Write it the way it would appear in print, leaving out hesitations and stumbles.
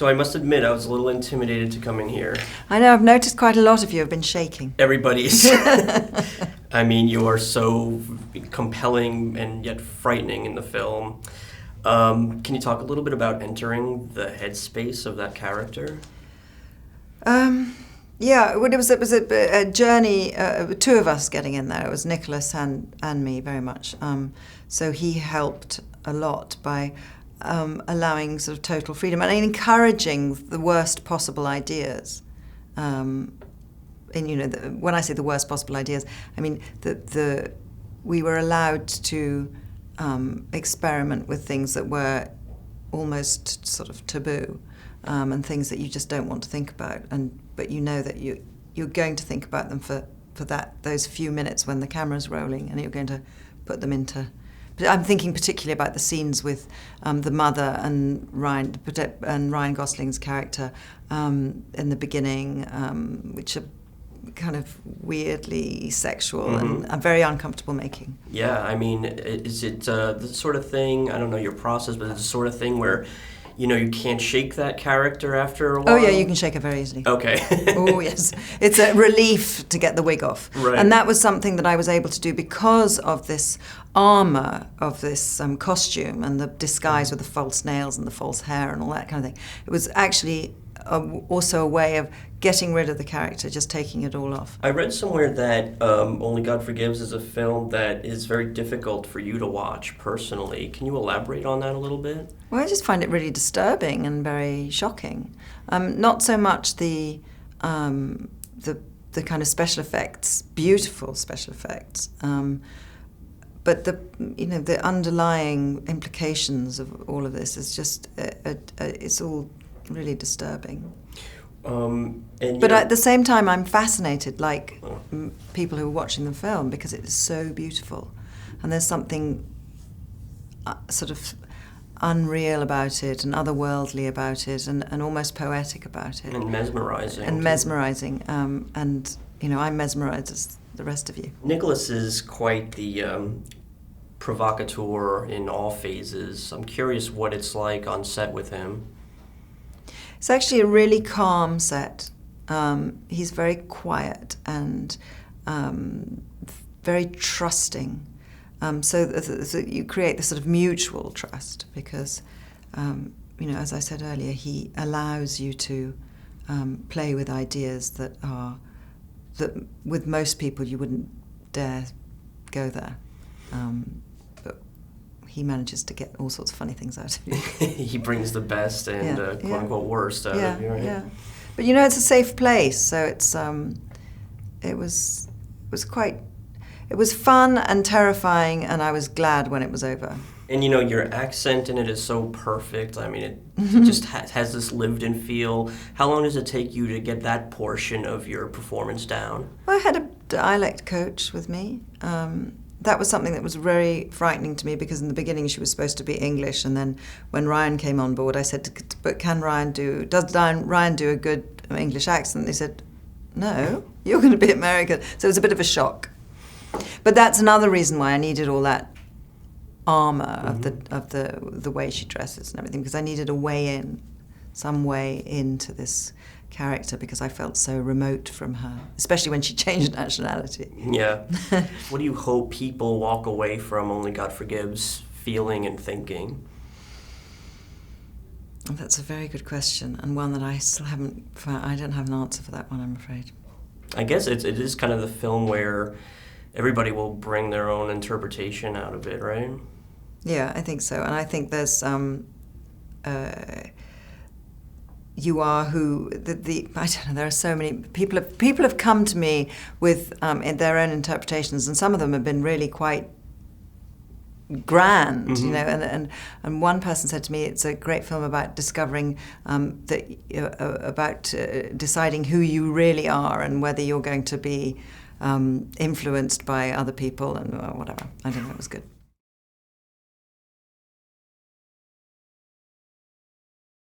So I must admit, I was a little intimidated to come in here. I know, I've noticed quite a lot of you have been shaking. Everybody's. I mean, you are so compelling and yet frightening in the film. Can you talk a little bit about entering the headspace of that character? Yeah, well, it was a journey, two of us getting in there. It was Nicolas and me very much. So he helped a lot by allowing sort of total freedom and encouraging the worst possible ideas. And when I say the worst possible ideas, I mean we were allowed to experiment with things that were almost sort of taboo, and things that you just don't want to think about. But you know that you're going to think about them for those few minutes when the camera's rolling, and you're going to put them into. I'm thinking particularly about the scenes with the mother and Ryan Gosling's character in the beginning, which are kind of weirdly sexual and very uncomfortable making. Yeah, I mean, is it the sort of thing, I don't know your process, but it's the sort of thing where, you can't shake that character after a while? Oh yeah, you can shake it very easily. Okay. Oh yes. It's a relief to get the wig off. Right. And that was something that I was able to do because of this armour, of this costume and the disguise with the false nails and the false hair and all that kind of thing. It was actually also a way of getting rid of the character, just taking it all off. I read somewhere that Only God Forgives is a film that is very difficult for you to watch personally. Can you elaborate on that a little bit? Well, I just find it really disturbing and very shocking. Not so much the kind of special effects, beautiful special effects, but the underlying implications of all of this is just it's all really disturbing. But at the same time, I'm fascinated, like people who are watching the film, because it is so beautiful, and there's something sort of unreal about it, and otherworldly about it, and almost poetic about it, and mesmerizing. And mesmerizing, and I'm mesmerized as the rest of you. Nicolas is quite the provocateur in all phases. I'm curious what it's like on set with him. It's actually a really calm set. He's very quiet and very trusting. So you create this sort of mutual trust because, as I said earlier, he allows you to play with ideas that with most people you wouldn't dare go there. He manages to get all sorts of funny things out of you. He brings the best and quote-unquote worst out of you, right? Yeah, but it's a safe place, so it's it was fun and terrifying, and I was glad when it was over. And your accent in it is so perfect. I mean, it just has this lived-in feel. How long does it take you to get that portion of your performance down? Well, I had a dialect coach with me. That was something that was very frightening to me because in the beginning she was supposed to be English, and then when Ryan came on board I said, but does Ryan do a good English accent? They said, no, you're going to be American. So it was a bit of a shock. But that's another reason why I needed all that armour of the way she dresses and everything, because I needed some way into this character, because I felt so remote from her, especially when she changed nationality. Yeah. What do you hope people walk away from Only God Forgives feeling and thinking? That's a very good question, and one that I still haven't found. I don't have an answer for that one, I'm afraid. I guess it is kind of the film where everybody will bring their own interpretation out of it, right? Yeah, I think so, and I think there's you are who I don't know. There are so many people. People have come to me with in their own interpretations, and some of them have been really quite grand, and one person said to me, it's a great film about discovering about deciding who you really are and whether you're going to be influenced by other people and whatever. I don't know, it was good.